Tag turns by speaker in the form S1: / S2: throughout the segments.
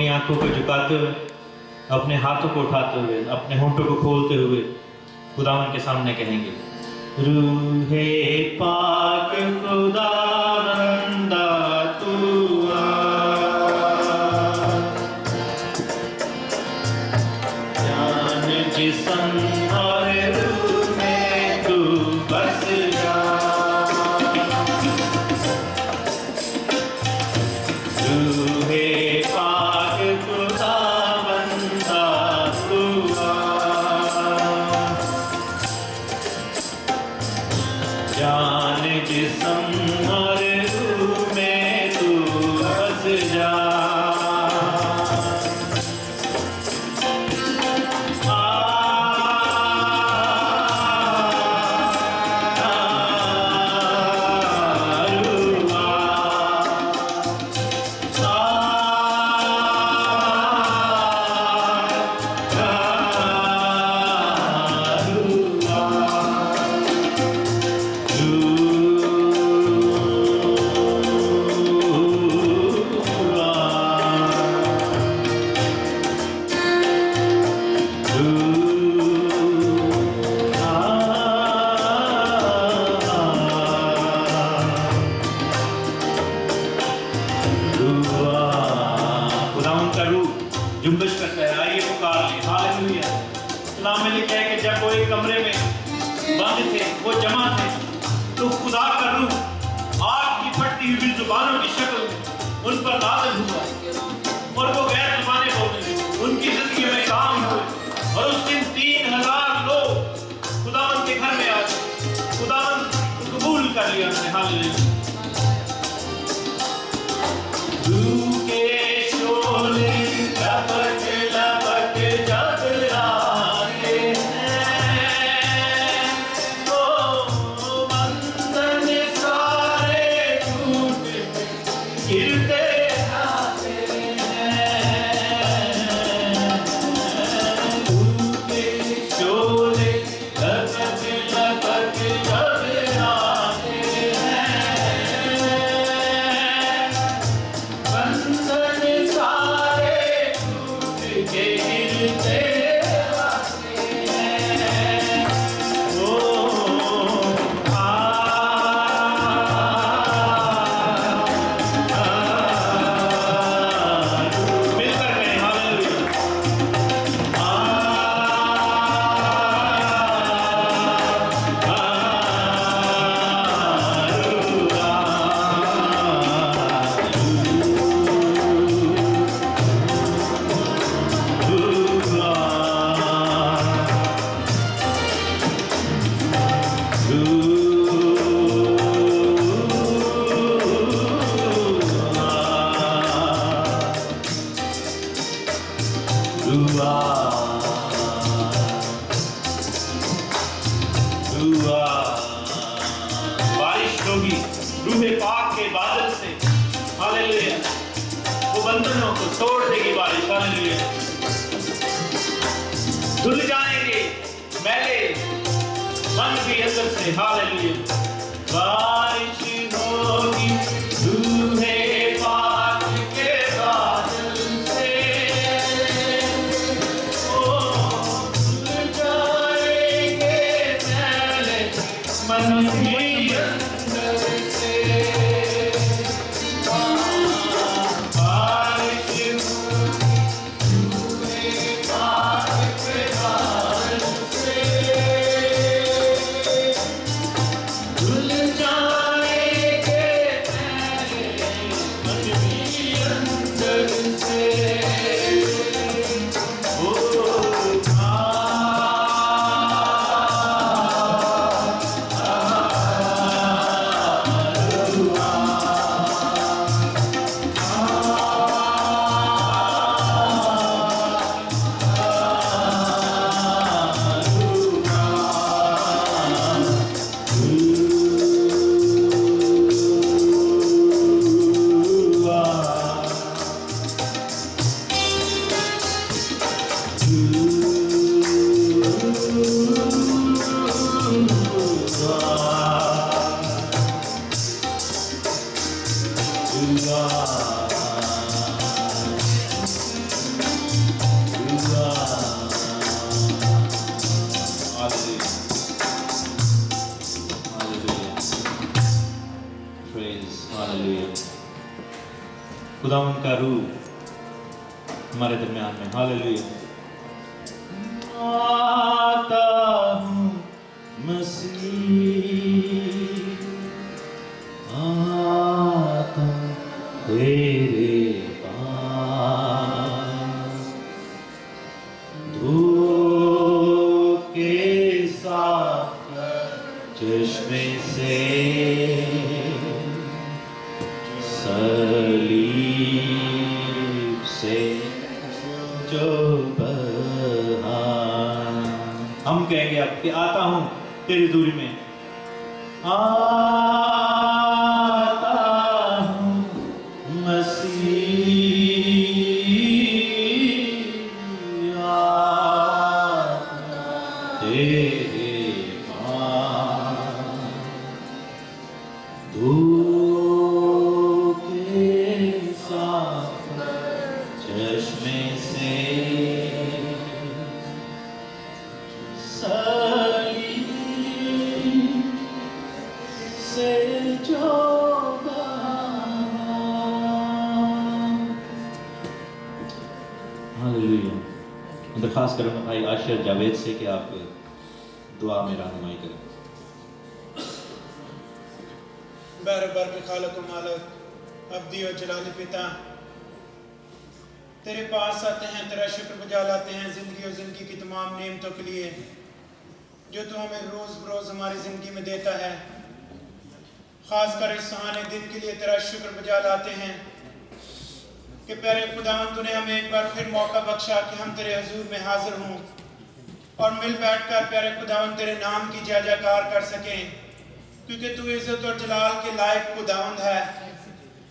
S1: अपनी आंखों को झुकाते हुए, अपने हाथों को उठाते हुए, अपने होंठों को खोलते हुए खुदावन के सामने कहेंगे, रूहे पाक खुदावंदा तू आ, जान जिस्म और रूह में तू बस जा, रूहे पाक खुदावंदा तू आ, जान जिस्म और रूह में तू बस जा, जुम्बिश करता है। आइए पुकार ले, हालेलुया। कलाम में लिखा है कि जब वो एक कमरे में बंद थे, वो जमा थे, तो खुदा का रूह आग की फटती हुई जुबानों की शक्ल में उन पर नाज़िल हुआ और वो गैर ज़ुबानें बोलने लगे, उनकी जिंदगी में काम हुए और उस दिन 3000 लोग खुदावन के घर में आ गए, खुदावन को कबूल कर लिया उन्होंने। हालेलुया। रूह के शोले लपट लपट जब आए हैं, ओ बंधन सारे टूट गिरते आते हैं, रूह के शोले लपट लपट जब आते हैं, बंधन सारे टूट के गिरते आते हैं, ओ मिलकर कहें हालेलुया। बारिश होगी रूहे पाक के बादल से, हालेलुया। वो बंधनों को तोड़ देगी बारिश, हालेलुया। धुल जाएंगे मैले मन भी अंदर से, हालेलुया। बारिश होगी रूहे पाक के बादल से, मन भी अंदर से, बारिश रूहे पाक के बादल से, खुदावन का रूह हमारे दरमियान में। हालेलुया। आता हूँ मसीह, आता तेरे पास, धूप के साथ चश्मे से सलीब से जो बहा। हम कहेंगे अब कि आता हूं तेरी दूरी में, आता हूं मसीह, आता तेरे पास, धूप के साथ चश्मे से सलीब से जो बहा। हालेलुया। मैं दरख्वास्त करूंगा भाई आशिर जावेद से कि आप दुआ में रहनुमाई करें।
S2: बरबर के खालक मालक अब्दी और जलाली पिता, तेरे पास आते हैं, तेरा शुक्र बजा लाते हैं ज़िंदगी और ज़िंदगी की तमाम नेमतों के लिए जो तू हमें रोज़ बरोज़ हमारी ज़िंदगी में देता है। ख़ासकर इस सुहाने दिन के लिए तेरा शुक्र बजा लाते हैं कि प्यारे खुदावन तूने हमें एक बार फिर मौका बख्शा कि हम तेरे हजूर में हाजिर हों और मिल बैठकर प्यारे खुदावन तेरे नाम की जय जयकार कर सकें, क्योंकि तू इज़्ज़त और जलाल के लायक खुदावंद है।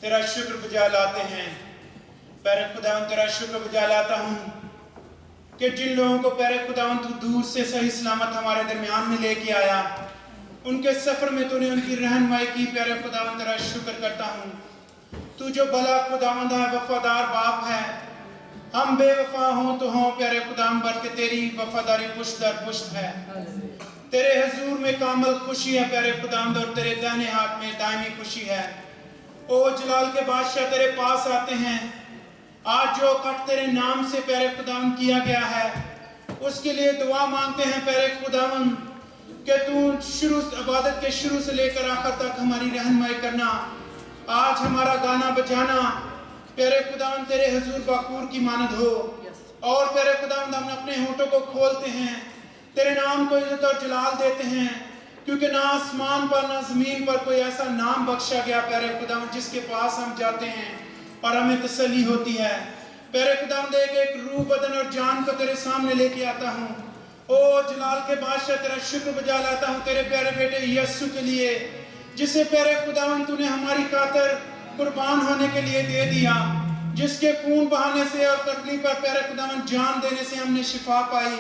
S2: तेरा शुक्र बजा लाते हैं प्यारे खुदावंद, तेरा शुक्र बजा लाता हूँ कि जिन लोगों को प्यारे खुदावंद तू दूर से सही सलामत हमारे दरमियान में लेके आया, उनके सफ़र में तूने उनकी रहनुमाई की। प्यारे खुदावंद तेरा शुक्र करता हूँ। तू जो भला खुदावंद है, वफादार बाप है। हम बेवफा हों तो हों प्यारे खुदावंद, बल्कि तेरी वफादारी पुष्ट दर पुष्ट है। तेरे हजूर में कामल खुशी है प्यारे खुदावंद, और तेरे दाहिने हाथ में दायमी खुशी है। ओ जलाल के बादशाह, तेरे पास आते हैं आज जो कट तेरे नाम से प्यारे खुदावंद किया गया है, उसके लिए दुआ मांगते हैं प्यारे खुदावंद कि तू इबादत के शुरू से लेकर आखिर तक हमारी रहनुमाई करना। आज हमारा गाना बजाना प्यारे खुदावंद तेरे हजूर बाकूर की मानद हो, और प्यारे खुदावंद हम अपने होठों को खोलते हैं, तेरे नाम को इज्जत और जलाल देते हैं, क्योंकि ना आसमान पर ना ज़मीन पर कोई ऐसा नाम बख्शा गया प्यारे खुदावंद जिसके पास हम जाते हैं और हमें तसल्ली होती है। प्यारे खुदावंद एक रूह बदन और जान को तेरे सामने लेके आता हूँ। ओ जलाल के बादशाह, तेरा शुक्र बजा लाता हूँ तेरे प्यारे बेटे यीशु के लिए, जिसे प्यारे खुदावंद तूने हमारी खातिर कुर्बान होने के लिए दे दिया, जिसके खून बहाने से और कतली पर प्यारे खुदावंद जान देने से हमने शिफा पाई।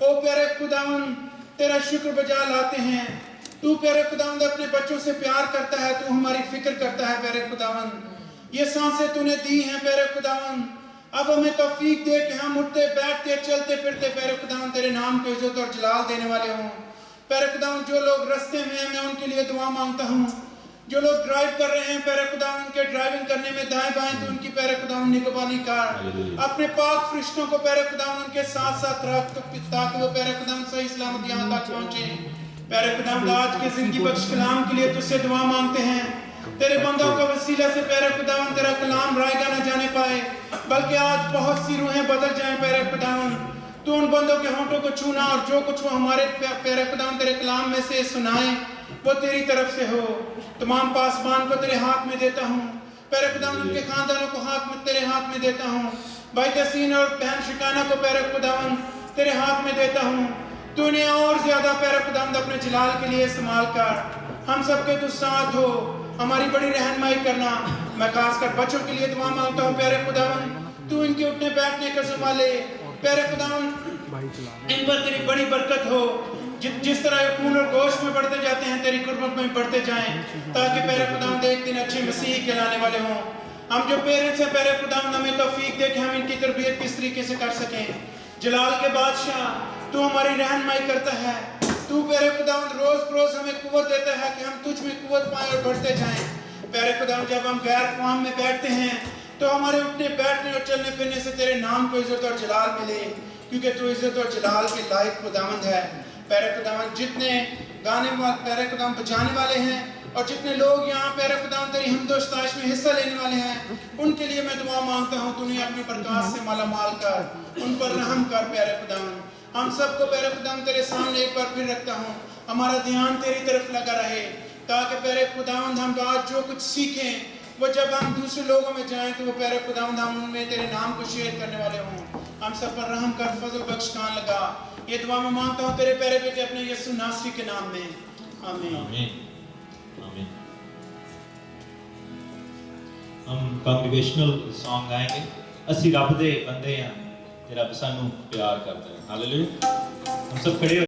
S2: ओ प्यारे खुदावंद तेरा शुक्र बजा लाते हैं। तू प्यारे खुदावंद अपने बच्चों से प्यार करता है, तू हमारी फिक्र करता है प्यारे खुदावंद। ये सांसें तूने दी हैं प्यारे खुदावंद, अब हमें तौफीक दे कि हम उठते बैठते चलते फिरते प्यारे खुदावंद तेरे नाम को इज्जत और जलाल देने वाले हों। प्यारे खुदावंद जो लोग रास्ते में हैं, मैं उनके लिए दुआ मांगता हूँ। जो लोग ड्राइव कर रहे हैं प्यारे खुदावंद, उनके ड्राइविंग करने में दाएं बाएं तो उनकी प्यारे खुदावंद निगरानी कर। अपने पाक फरिश्तों को प्यारे खुदावंद उनके साथ साथ रख, ताकि वो प्यारे खुदावंद सही सलामत यहाँ तक पहुँचे। प्यारे खुदावंद आज के जिंदगी बख्श कलाम के लिए तुझसे दुआ मांगते हैं, तेरे बंदों का वसीला से प्यारे खुदावंद तेरा कलाम रायगा न जाने पाए, बल्कि आज बहुत सी रूहें बदल जाएं प्यारे खुदावंद। तू उन बंदों के होंठों को छूना, और जो कुछ वो हमारे प्यारे खुदावंद तेरे कलाम में से सुनाए वो तेरी तरफ से हो। तमाम पासबान को तेरे हाथ में देता हूँ प्यारे खुदावंद, उनके खानदानों को तेरे हाथ में देता हूँ। भाई तहसीन और बहन शिकाना को प्यारे खुदावंद तेरे हाथ में देता हूँ। तू इन्हें और ज्यादा प्यारे खुदावंद अपने जलाल के लिए इस्तेमाल कर। हम सबके तू साथ हो, हमारी बड़ी रहनुमाई करना। मैं खासकर बच्चों के लिए दुआ मांगता हूँ प्यारे खुदावंद, तू इनके उठने बैठने का ज़िम्मा ले प्यारे खुदावंद, इन पर तेरी बड़ी बरकत हो। जिस तरह ये खून और गोश्त में बढ़ते जाते हैं, तेरी कुर्बत में बढ़ते जाएं, ताकि प्यारे खुदावंद एक दिन अच्छे मसीह कहलाने वाले हों। हम जो पेरेंट्स हैं प्यारे खुदावंद, हमें तौफीक दे कि हम इनकी तरबियत किस तरीके से कर सकें। जलाल के बादशाह, तू हमारी रहनुमाई करता है। तू प्यारे खुदावंद रोज रोज हमें कुव्वत देता है कि हम तुझ में कुव्वत पाएं और बढ़ते जाएं। प्यारे खुदावंद जब हम गैर कौम में बैठते हैं, तो हमारे उठने बैठने और चलने फिरने से तेरे नाम को इज्जत और जलाल मिले, क्योंकि तू इज्जत और जलाल के लायक खुदावंद है। प्यारे खुदावंद, जितने गाने वाले प्यारे खुदावंद बजाने वाले हैं और जितने लोग यहाँ प्यारे खुदावंद तेरी हमदोस्ताइश में हिस्सा लेने वाले हैं, उनके लिए मैं दुआ मांगता हूँ, तूने अपने प्रकाश से माला माल कर, उन पर रहम कर प्यारे खुदावंद। हम सबको प्यारे खुदावंद तेरे सामने एक बार फिर रखता हूँ, हमारा ध्यान तेरी तरफ लगा रहे, ताकि प्यारे खुदावंद हम आज जो कुछ सीखें वो जब हम दूसरे लोगों में जाएं तो वो प्यारे खुदावंद हम उनमें तेरे नाम को शेयर करने वाले हों। हम सब पर रहम कर, फजल बख्श, कान लगा। ये दुआ मैं मांगता हूँ तेरे प्यारे बेटे अपने यीशु नासरी के नाम में, आमीन।
S1: आमीन आमीन। हम कांग्रेगेशनल सॉन्ग गाएंगे, ਅਸੀਂ ਰੱਬ ਦੇ ਬੰਦੇ ਆ ਤੇ ਰੱਬ ਸਾਨੂੰ ਪਿਆਰ ਕਰਦਾ ਹੈ। ਹਾਲੇਲੂਇਆ। हम सब खड़े